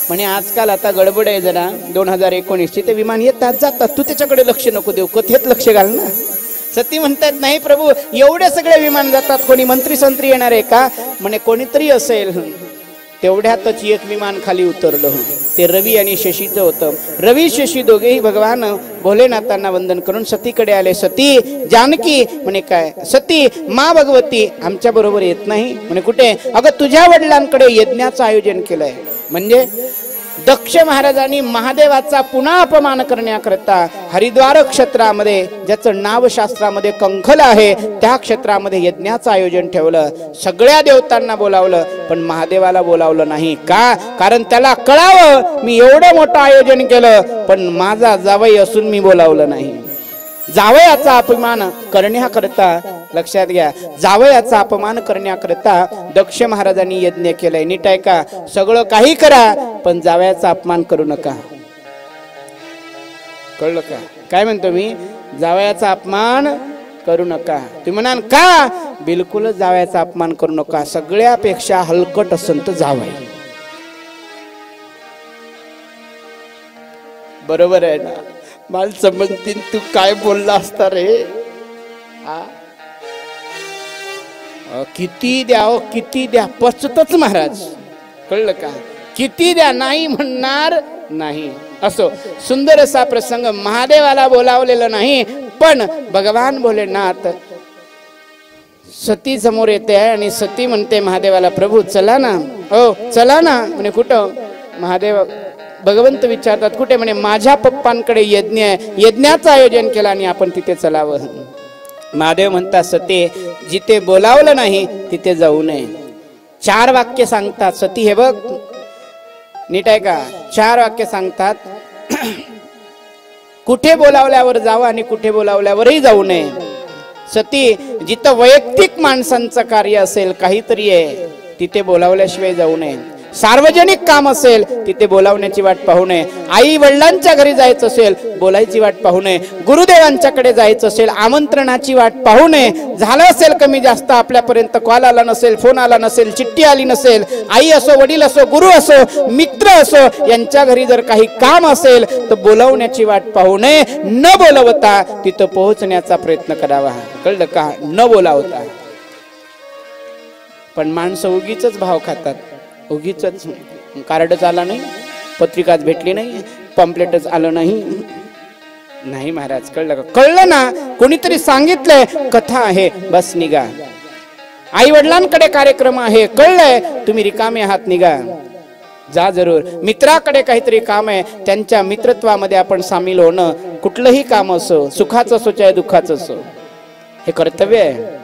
म्हणे आजकाल आता गडबड आहे जरा, 2019 ते विमान येतात जातात, तू त्याच्याकडे लक्ष नको देऊ, कथेत लक्ष घाल ना. सती म्हणतात, नाही प्रभू एवढे सगळे विमान जातात, कोणी मंत्री संत्री येणार आहे का? म्हणे कोणीतरी असेल. तेवढ्यातच एक विमान खाली उतरलं, ते रवी आणि शशीचं होतं. रवी शशी दोघेही भगवान भोलेनाथांना वंदन करून सतीकडे आले. सती जानकी म्हणे, काय सती मा भगवती आमच्या बरोबर येत नाही? म्हणे कुठे? अगं तुझ्या वडिलांकडे यज्ञाचं आयोजन केलंय. म्हणजे दक्ष महाराजांनी महादेवाचा पुन्हा अपमान करण्याकरता हरिद्वार क्षेत्रामध्ये, ज्याचं नाव शास्त्रामध्ये कंखल आहे, त्या क्षेत्रामध्ये यज्ञाचं आयोजन ठेवलं. सगळ्या देवतांना बोलावलं, पण महादेवाला बोलावलं नाही. का? कारण त्याला कळावं मी एवढं मोठं आयोजन केलं, पण माझा जावई असून मी बोलावलं नाही. जावयाचा अपमान करण्याकरता, लक्षात घ्या, जावयाचा अपमान करण्याकरता दक्ष महाराजांनी यज्ञ केलाय. नीट आहे का? सगळं काही करा पण जावयाचा अपमान करू नका. कळलं का? काय म्हणतो मी? जावयाचा अपमान करू नका. तुम्ही म्हणाल का? बिलकुलच जावयाचा अपमान करू नका. सगळ्यापेक्षा हलकट असेल तर जावई. बरोबर आहे ना? माणसं म्हणतील तू काय बोलला असता रे, किती द्या किती द्या, पचतच महाराज. कळलं का? किती द्या, नाही म्हणणार नाही. असो, सुंदर असा प्रसंग. महादेवाला बोलावलेलं नाही, पण भगवान भोलेनाथ सती समोर येते आहे आणि सती म्हणते महादेवाला, प्रभू चला ना, हो चला ना. म्हणे कुठं? महादेव भगवंत विचारतात कुठे? म्हणे माझ्या पप्पांकडे यज्ञ आहे, यज्ञाचं आयोजन केलं आणि आपण तिथे चलावं. महादेव म्हणतात, सती जिथे बोलावलं नाही तिथे जाऊ नये. 4 वाक्य सांगतात. सती हे बघ, नीट आहे का? 4 वाक्य सांगतात. कुठे बोलावल्यावर जावं आणि कुठे बोलावल्यावरही जाऊ नये. सती जिथं वैयक्तिक माणसांचं कार्य असेल, काहीतरी आहे, तिथे बोलावल्याशिवाय जाऊ नये. सार्वजनिक काम असेल तिथे बोलावण्याची वाट पाहू नये, आई वडिलांच्या घरी जायचं असेल बोलायची वाट पाहू नये, गुरुदेवांच्याकडे जायचं असेल आमंत्रणाची वाट पाहू नये. झालं असेल कमी जास्त आपल्यापर्यंत कॉल आला नसेल, फोन आला नसेल, चिठ्ठी आली नसेल, आई असो, वडील असो, गुरु असो, मित्र असो, यांच्या घरी जर काही काम असेल तर बोलावण्याची वाट पाहू नये. न बोलवता तिथं पोहोचण्याचा प्रयत्न करावा. कळलं का? न बोलावता. पण माणसं उगीच भाव खातात, उगीच कार्डच आला नाही, पत्रिकाच भेटली नाही, पॉम्पलेटच आलं नाही. नाही महाराज, कळलं का? कळलं ना, कोणीतरी सांगितलंय कथा आहे, बस निघा. आई वडिलांकडे कार्यक्रम आहे, कळलंय, तुम्ही रिकामे आहात, निघा, जा जरूर. मित्राकडे काहीतरी काम आहे, त्यांच्या मित्रत्वामध्ये आपण सामील होणं, कुठलंही काम असो, सुखाचं असो चाहे दुःखाचं असो, हे कर्तव्य आहे,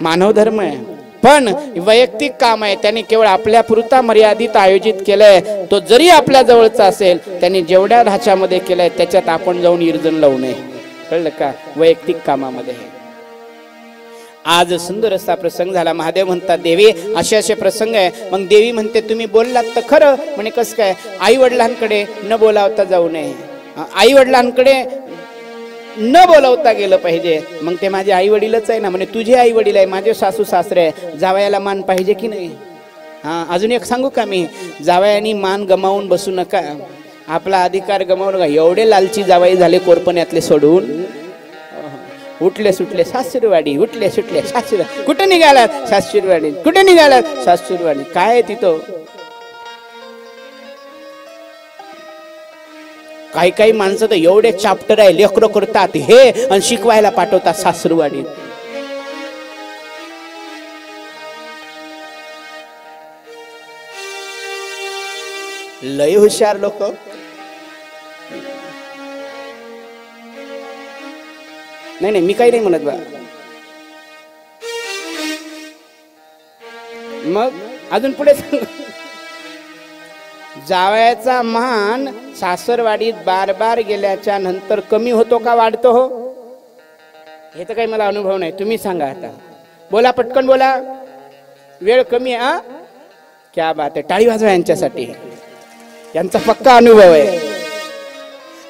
मानव धर्म आहे. पण वैयक्तिक काम आहे, त्यांनी केवळ आपल्या पुरता मर्यादित आयोजित केलंय, तो जरी आपल्या जवळचा असेल, त्यांनी जेवढ्या ढाच्यामध्ये केलंय त्याच्यात आपण जाऊन इर्जन लावू नये. कळलं का? वैयक्तिक कामामध्ये. आज सुंदर असा प्रसंग झाला. महादेव म्हणतात देवी असे असे प्रसंग आहे. मग देवी म्हणते तुम्ही बोललात तर खरं. म्हणे कसं काय? आई वडिलांकडे न बोलावता जाऊ नये, आई वडिलांकडे न बोलवता गेलं पाहिजे. मग ते माझे आई वडीलच आहे ना. म्हणे तुझे आई वडील आहे, माझे सासू सासरे आहे, जावयाला मान पाहिजे की नाही? हा, अजून एक सांगू का मी? जावयानी मान गमावून बसू नका, आपला अधिकार गमावू नका. एवढे लालची जावई झाले कोरपण्यातले सोडून, उठले सुटले सासूरवाडी, उठले सुटले सासूर. कुठे निघालात? सासूरवाडी. कुठे निघालात? सासूरवाडी. काय तिथं? काही काही माणसं तर एवढे चाप्टर आहे, लेकरं करतात हे आणि शिकवायला पाठवतात सासूरवाडीत. लय हुशार लोक. नाही नाही, मी काही नाही म्हणत बा. मग अजून पुढे सांग. जावयाचा मान सासरवाडीत बार बार गेल्याच्या नंतर कमी होतो का वाढतो? हो, हे तर काही मला अनुभव नाही, तुम्ही सांगा. आता बोला, पटकन बोला, वेळ कमी आहे. क्या बात आहे, टाळी वाजवा यांच्यासाठी, यांचा पक्का अनुभव आहे.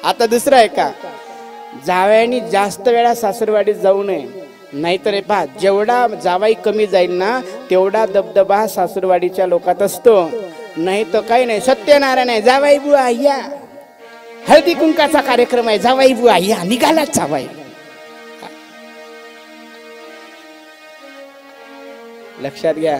आता दुसरा आहे का? जावयानी जास्त वेळा सासरवाडीत जाऊ नये, नाहीतर पहा जेवढा जावाई कमी जाईल ना तेवढा दबदबा सासरवाडीच्या लोकात असतो. नाही तर काही नाही, सत्यनारायण आहे, जावाई बुवा या, हळदी कुंकाचा कार्यक्रम आहे, जावाई बुवा या, निघालाच जावाई. लक्षात घ्या.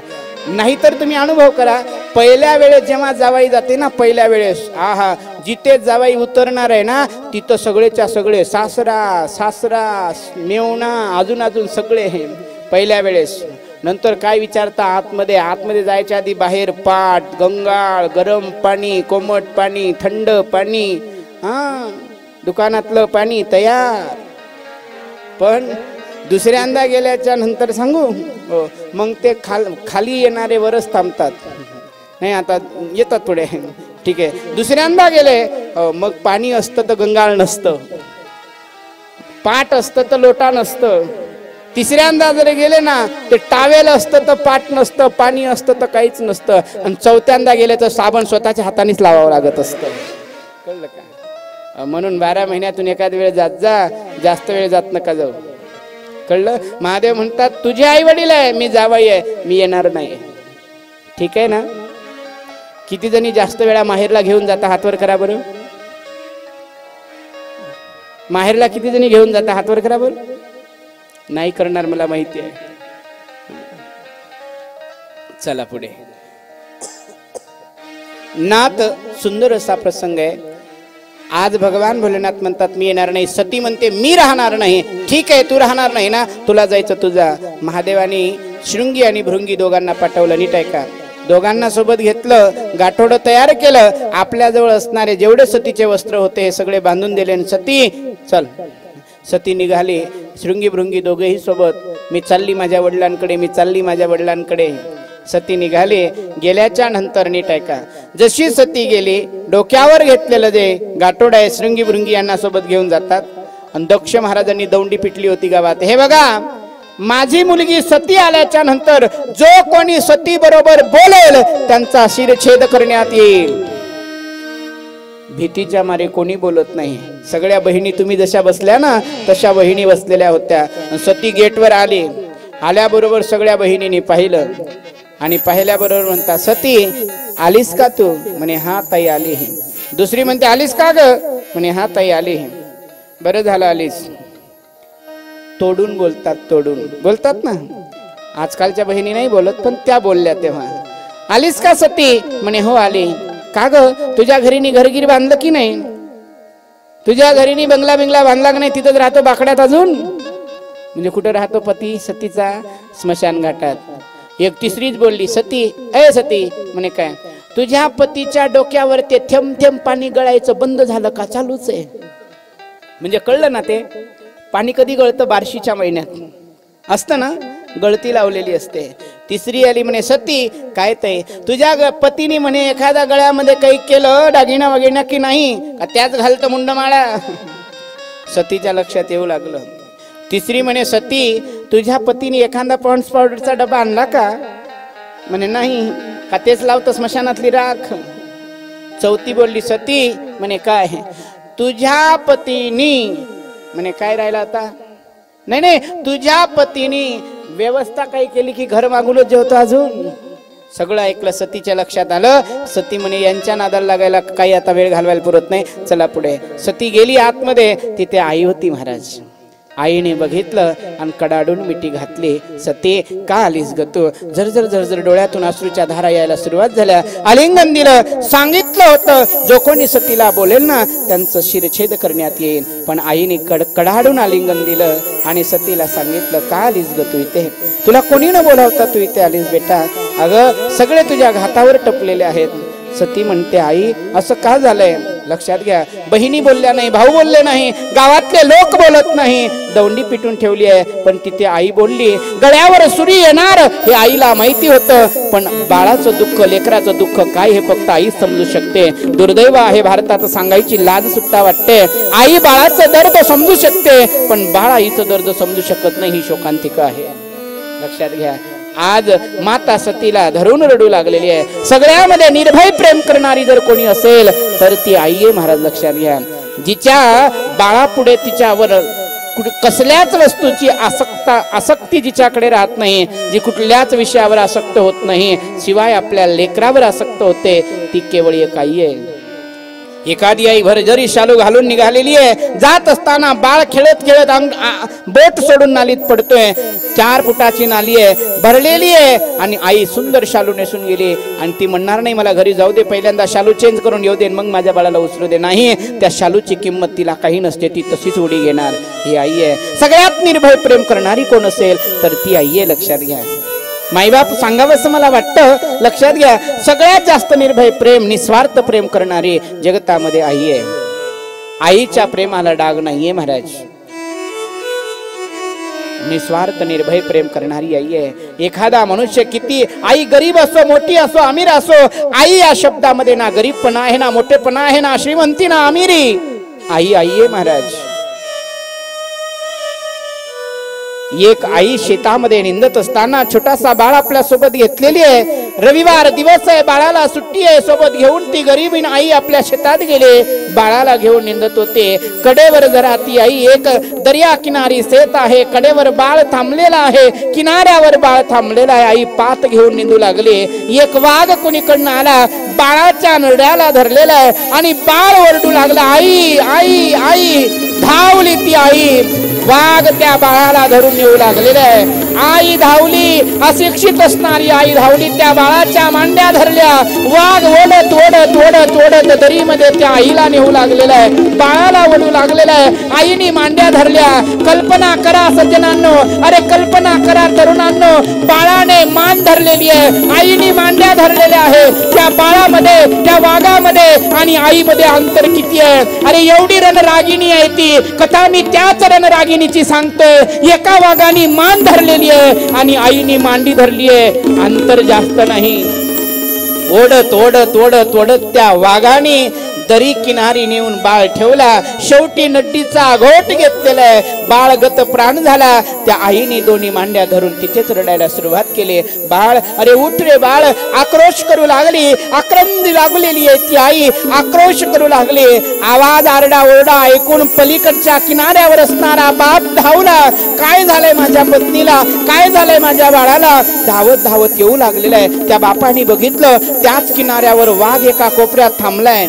नाहीतर तुम्ही अनुभव करा, पहिल्या वेळेस जेव्हा जावाई जाते ना, पहिल्या वेळेस आहा, जिथे जावाई उतरणार आहे ना तिथं सगळेच्या सगळे सासरा सासरा मेवणा अजून सगळे हे पहिल्या वेळेस. नंतर काय विचारता? आतमध्ये. आतमध्ये जायच्या आधी बाहेर पाट, गंगाळ, गरम पाणी, कोमट पाणी, थंड पाणी, हा दुकानातलं पाणी तयार. पण दुसऱ्यांदा गेल्याच्या नंतर सांगू, मग ते खाली येणारे वरच थांबतात. नाही आता येतात पुढे, ठीक आहे. दुसऱ्यांदा गेले मग पाणी असतं तर गंगाळ नसतं, पाट असतं तर लोटा नसतं. तिसऱ्यांदा जर गेले ना ते टावेल असतं तर पाट नसतं, पाणी असतं तर काहीच नसतं. आणि चौथ्यांदा गेले तर साबण स्वतःच्या हातानेच लावावं लागत असतं. कळलं का? म्हणून 12 महिन्यातून एखाद वेळ जात जा, जास्त वेळ जात नका जाऊ. कळलं? महादेव म्हणतात तुझे आई वडील आहे, मी जावई आहे, मी येणार नाही. ठीक आहे ना? किती जणी जास्त वेळा माहेरला घेऊन जाता? हातवर करा बरं. माहेरला किती जणी घेऊन जाता? हातवर करा बरं. नाही करणार मला माहिती आहे. चला पुढे. नाथ सुंदर असा प्रसंग आहे. आज भगवान भोलेनाथ म्हणतात मी येणार नाही. सती म्हणते मी राहणार नाही. ठीक आहे, तू राहणार नाही ना, तुला जायचं तुझा. महादेवानी शृंगी आणि भृंगी दोघांना पाठवलं. नीट आहे का? दोघांना सोबत घेतलं, गाठोडं तयार केलं. आपल्याजवळ असणारे जेवढे सतीचे वस्त्र होते हे सगळे बांधून दिले. सती चल. सती निघाली, शृंगी भृंगी दोघेही सोबत. मी चालली माझ्या वडिलांकडे, मी चालली माझ्या वडिलांकडे. सती निघाली. गेल्याच्या नंतर नीट आहे का, जशी सती गेली, डोक्यावर घेतलेलं जे गाठोड आहे शृंगी भृंगी यांना सोबत घेऊन जातात. आणि दक्ष महाराजांनी दौंडी पिटली होती गावात. हे बघा, माझी मुलगी सती आल्याच्या नंतर जो कोणी सती बरोबर बोलेल त्यांचा शिरछेद करण्यात येईल. भीतीच्या मारे कोणी बोलत नाही. सगळ्या बहिणी तुम्ही जशा बसल्या ना तशा बहिणी बसलेल्या होत्या. सती गेटवर आली. आल्याबरोबर सगळ्या बहिणींनी पाहिलं आणि पाहिल्याबरोबर म्हणता, सती आलीस का तू? म्हणे हा ताई आली. दुसरी म्हणते, आलीस का ग? म्हणे हा ताई आली. बरं झालं आलीस. तोडून बोलतात ना. आजकालच्या बहिणी नाही बोलत, पण त्या बोलल्या तेव्हा. आलीस का सती? म्हणे हो आली. का ग तुझ्या घरीनी घरगिरी बांधलं की नाही? तुझ्या घरीनी बंगला बिंगला बांधला की नाही? तिथंच राहतो बाकड्यात अजून? म्हणजे कुठं राहतो पती सतीचा? स्मशान घाटात. एक तिसरीच बोलली, सती ए सती. म्हणे काय? तुझ्या पतीच्या डोक्यावर ते थेंब थेंब पाणी गळायचं बंद झालं का? चालूच आहे. म्हणजे कळलं ना ते पाणी कधी गळतं? बार्शीच्या महिन्यात असतं ना, गळती लावलेली असते. तिसरी आली म्हणे, सती काय ते तुझ्या पतीने म्हणे एखाद्या गळ्यामध्ये काही केलं दागिना वगिना की नाही का? त्याच घालतं मुंडमाळा. सतीच्या लक्षात येऊ लागलं. तिसरी म्हणे, सती तुझ्या पतीने एखादा पॉन्ड्स पावडरचा डबा आणला का? म्हणे नाही. का तेच लावतं स्मशानातली राख? चौथी बोलली, सती म्हणे काय? तुझ्या पतीनी. म्हणे काय राहिला आता? नाही तुझ्या पतीनी व्यवस्था काही केली की घर मागूनच जेवतो अजून? सगळं ऐकलं. सतीच्या लक्षात आलं. सती म्हणे यांच्या नादाला लागायला काही आता वेळ घालवायला पुरत नाही, चला पुढे. सती गेली आतमध्ये. तिथे आई होती महाराज. आईने बघितलं आणि कडाडून मिठी घातली. सती का आलीस ग तू? झरझर झरझर डोळ्यातून अश्रूच्या धारा यायला सुरुवात झाल्या. आलिंगन दिलं. सांगितलं होतं जो कोणी सतीला बोलेल ना त्यांचं शिरछेद करण्यात येईल. पण आईने कडाडून आलिंगन दिलं आणि सतीला सांगितलं, का आलीस ग तू इथे? तुला कोणी न बोलावता तू इथे आलीस बेटा? अगं सगळे तुझ्या घातावर टपलेले आहेत. सती म्हणते, आई असं का झालंय? लक्षात घ्या, बहिणी बोलल्या नाही, भाऊ बोलले नाही, गावातले लोक बोलत नाही, दौंडी पिटून ठेवली आहे. पण तिथे आई बोलली. गळ्यावर सुरी येणार हे आईला माहिती होतं, पण बाळाचं दुःख, लेकराचं दुःख काय हे फक्त आई समजू शकते. दुर्दैव आहे भारतात, सांगायची लाज सुद्धा वाटते. आई बाळाचं दर्द समजू शकते, पण बाळ आईचं दर्द समजू शकत नाही. ही शोकांतिका आहे. लक्षात घ्या. आज माता सतीला धरून रडू लागलेली आहे. सगळ्यामध्ये निर्भय प्रेम करणारी जर कोणी असेल तर ती आई आहे महाराज. लक्षात घ्या. जिच्या बाळापुढे तिच्यावर कसल्याच वस्तूची आसक्ती जिच्याकडे राहत नाही, जी कुठल्याच विषयावर आसक्त होत नाही, शिवाय आपल्या लेकरावर आसक्त होते, ती केवळ एक आई आहे. एखादी आई भरजरी शालू घालून निघालेली आहे. जात असताना बाळ खेळत खेळत बोट सोडून नालीत पडतोय. 4 फुटाची नाली आहे, भरलेली आहे, आणि आई सुंदर शालू नेसून गेली. आणि ती म्हणणार नाही मला घरी जाऊ दे, पहिल्यांदा शालू चेंज करून येऊ दे, मग माझ्या बाळाला उचलू दे. नाही, त्या शालूची किंमत तिला काही नसते, ती तशीच उडी घेणार. ही आई आहे. सगळ्यात निर्भय प्रेम करणारी कोण असेल तर ती आई आहे. लक्षात घ्या. माईबाप सांगावं असं मला वाटतं. लक्षात घ्या. सगळ्यात जास्त निर्भय प्रेम, निस्वार्थ प्रेम करणारी जगतामध्ये आई आहे. आईच्या प्रेमाला डाग नाहीये महाराज. निस्वार्थ निर्भय प्रेम करणारी आई आहे. एखादा मनुष्य किती, आई गरीब असो, मोठी असो, अमीर असो, आई या शब्दामध्ये ना गरीबपणा आहे, ना मोठेपणा आहे, ना श्रीमंती, ना अमिरी. आई आई आहे महाराज. एक आई शेतामध्ये निंदत असताना छोटासा बाळ आपल्या सोबत घेतलेली आहे. रविवार दिवस आहे, बाळाला सुट्टी आहे, सोबत घेऊन ती गरीबीन आई आपल्या शेतात गेले. बाळाला घेऊन निंदत होते. कडेवर जरा ती आई, एक दर्या किनारी शेत आहे, कडेवर बाळ थांबलेला आहे, किनाऱ्यावर बाळ थांबलेला आहे. आई पात घेऊन निंदू लागले. एक वाघ कुणीकडनं आला, बाळाच्या नरड्याला धरलेला आहे आणि बाळ ओरडू लागला, आई आई आई. धावली ती आई. वाघ त्या बाळाला धरून येऊ लागलेला आहे. आई धावली. अशिक्षित असणारी आई धावली, त्या बाळाच्या मांड्या धरल्या. वाघ ओढत ओढत ओढत ओढत दरीमध्ये त्या आईला नेऊ लागलेला आहे. बाळाला ओढू लागलेला आहे. आईने मांड्या धरल्या. कल्पना करा सज्जनांनो, अरे कल्पना करा तरुणांनो, बाळाने मान धरलेली आहे, आईने मांड्या धरलेल्या आहे. त्या बाळामध्ये, त्या वाघामध्ये आणि आईमध्ये अंतर किती आहे? अरे एवढी रणरागिणी आहे ती कथा. मी त्याच रणरागिणीची सांगतोय. एका वाघाने मान धरलेली आहे आणि आईने मांडी धरली आहे. अंतर जास्त नाही. ओढत ओढत ओढत ओढत त्या वाघाने दरी किनारी नेऊन बाळ ठेवला. शेवटी नड्डीचा आघोट घेतलेला बाळ गत प्राण झाला. त्या आईने दोन्ही मांड्या धरून तिथेच रडायला सुरुवात केली. बाळ, अरे उठ रे बाळ, आक्रोश करू लागली. आक्रंदी लागलेली आहे ती आई, आक्रोश करू लागली. आवाज, आरडा ओरडा ऐकून पलीकडच्या किनाऱ्यावर असणारा बाप धावला. काय झालंय माझ्या पत्नीला, काय झालंय माझ्या बाळाला, धावत धावत येऊ लागलेला आहे. त्या बापाने बघितलं, त्याच किनाऱ्यावर वाघ एका कोपऱ्यात थांबलाय.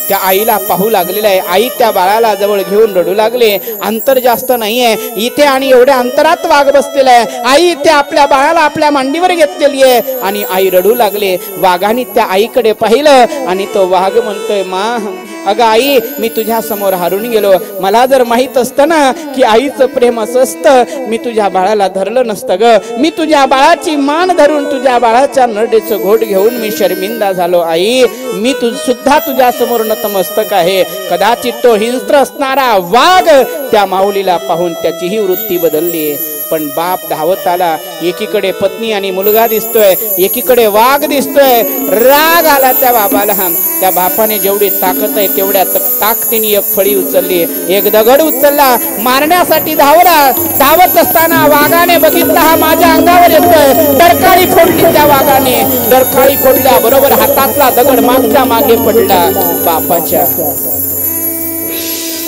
त्या आईला पाहू लागलेला आहे. आई त्या बाळाला जवळ घेऊन रडू लागले. अंतर जास्त नाहीये इथे आणि एवढ्या अंतरात वाघ बसलेला आहे. आई इथे आपल्या बाळाला आपल्या मांडीवर घेतलेली आहे आणि आई रडू लागले. वाघाने त्या आईकडे पाहिलं आणि तो वाघ म्हणतोय, मा, अगं आई, मी तुझ्या समोर हारून गेलो. मला जर माहित असतं ना की आईचं प्रेम असं असतं, मी तुझ्या बाळाला धरलं नसतं ग. मी तुझ्या बाळाची मान धरून तुझ्या बाळाच्या नरडेचं घोट घेऊन मी शर्मिंदा झालो. आई, मी सुद्धा तुझ्या समोर नतमस्तक आहे. कदाचित तो हिंस्र असणारा वाघ त्या माऊलीला पाहून त्याची ही वृत्ती बदलली. पण बाप धावत आला. एकीकडे पत्नी आणि मुलगा दिसतोय, एकीकडे वाघ दिसतोय. राग आला त्या बाबाला. त्या बापाने जेवढी ताकद आहे तेवढ्या ताकदीने एक फळी उचलली, एक दगड उचलला, मारण्यासाठी धावला. धावत असताना वाघाने बघितला, हा माझ्या अंगावर येतोय. डरकाळी फोडली त्या वाघाने. डरकाळी फोडल्या बरोबर हातातला दगड मागच्या मागे पडला बापाच्या.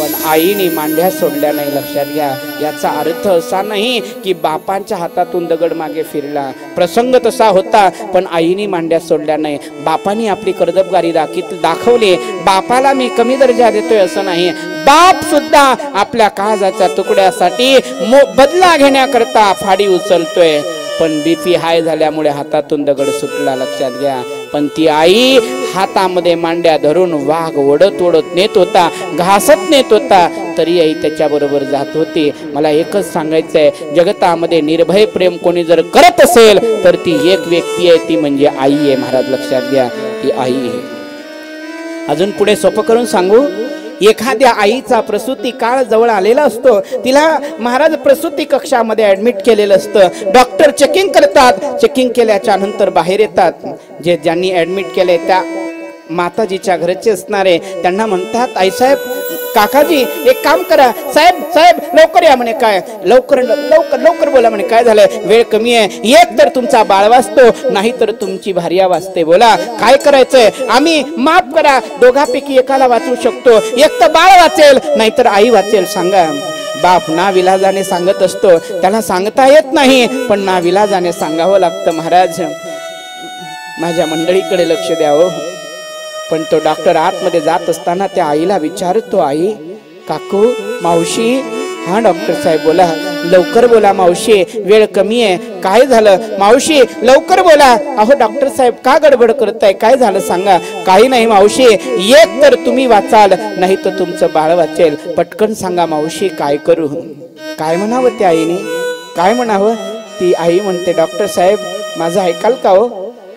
पण आईने मांड्या सोडल्या नाही. लक्षात घ्या, याचा अर्थ असा नाही की बापांच्या हातातून दगड मागे फिरला. प्रसंग तसा होता, पण आईने मांड्या सोडल्या नाही. बापाने आपली कर्तबगारी दाखवली. बापाला मी कमी दर्जा देतोय असं नाही. बाप सुद्धा आपल्या काळजाच्या तुकड्यासाठी बदला घेण्याकरता फाडी उचलतोय. पण बीपी हाय झाल्यामुळे हातातून दगड सुटला. लक्षात घ्या. पण ती आई हातामध्ये मांड्या धरून वाघ ओढत ओढत नेत होता, घासत नेत होता, तरी आई त्याच्या बरोबर जात होती. मला एकच सांगायचंय, जगतामध्ये निर्भय प्रेम कोणी जर करत असेल तर ती एक व्यक्ती आहे, ती म्हणजे आई आहे. महाराज लक्षात घ्या, ती आई आहे. अजून पुढे सोपं करून सांगू, एखाद्या आईचा प्रसूती काळ जवळ आलेला असतो. तिला महाराज प्रसूती कक्षामध्ये ऍडमिट केलेलं असतं. डॉक्टर चेकिंग करतात. चेकिंग केल्याच्या नंतर बाहेर येतात. ज्यांनी ऍडमिट केले त्या माताजीच्या घरचे असणारे त्यांना म्हणतात, आईसाहेब, काकाजी, एक काम करा, साहेब साहेब लवकर या म्हणे. काय लवकर लवकर लवकर बोला म्हणे, काय झालंय, वेळ कमी आहे. एक तर तुमचा बाळ वाचतो, नाही तर तुमची भार्या वाचते. बोला काय करायचंय. आम्ही माफ करा, दोघांपैकी एकाला वाचवू शकतो. एक तर बाळ वाचेल, नाहीतर आई वाचेल. सांगा. बाप नाविलाजाने सांगत असतो, त्याला सांगता येत नाही, पण नाविलाजाने सांगावं लागतं. महाराज, माझ्या मंडळीकडे लक्ष द्यावं. पण तो डॉक्टर आतमध्ये जात असताना त्या आईला विचारतो, आई, काकू, मावशी. हा डॉक्टर साहेब बोला, लवकर बोला मावशी, वेळ कमी आहे. काय झालं मावशी, लवकर बोला. अहो डॉक्टर साहेब, का गडबड करताय, काय झालं सांगा. काही नाही मावशी, एक तर तुम्ही वाचाल, नाही तर तुमचं बाळ वाचेल. पटकन सांगा मावशी, काय करू. काय म्हणावं त्या आईने, काय म्हणावं. ती आई म्हणते, डॉक्टर साहेब, माझं ऐकाल का हो,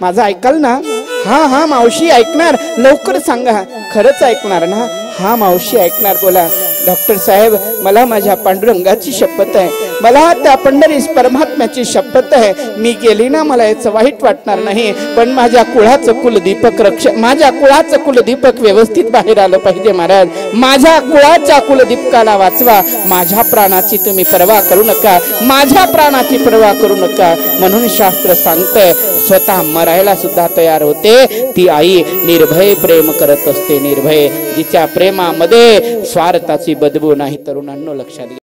माझं ऐकाल ना. हा हा मावशी ऐकणार, लवकर सांगा. खरंच ऐकणार ना. हा मावशी ऐकणार. बोला डॉक्टर साहेब, मला माझ्या पांडुरंगाची शपथ आहे, मला त्या पंढरीस परमात्म्याची शपथ आहे. मी गेली ना, मला याचं वाईट वाटणार नाही. पण माझ्या कुळाचं कुलदीपक माझ्या कुळाचं कुलदीपक व्यवस्थित बाहेर आलं पाहिजे. महाराज, माझ्या कुळाच्या कुलदीपकाला वाचवा. माझ्या प्राणाची तुम्ही पर्वा करू नका, माझ्या प्राणाची पर्वा करू नका. म्हणून शास्त्र सांगतंय, स्वतः मरायला सुद्धा तयार होते ती आई. निर्भय प्रेम करत असते, निर्भय. जिच्या प्रेमामध्ये स्वार्थाची बदबू नाही. तरुणांनो लक्षात घ्या.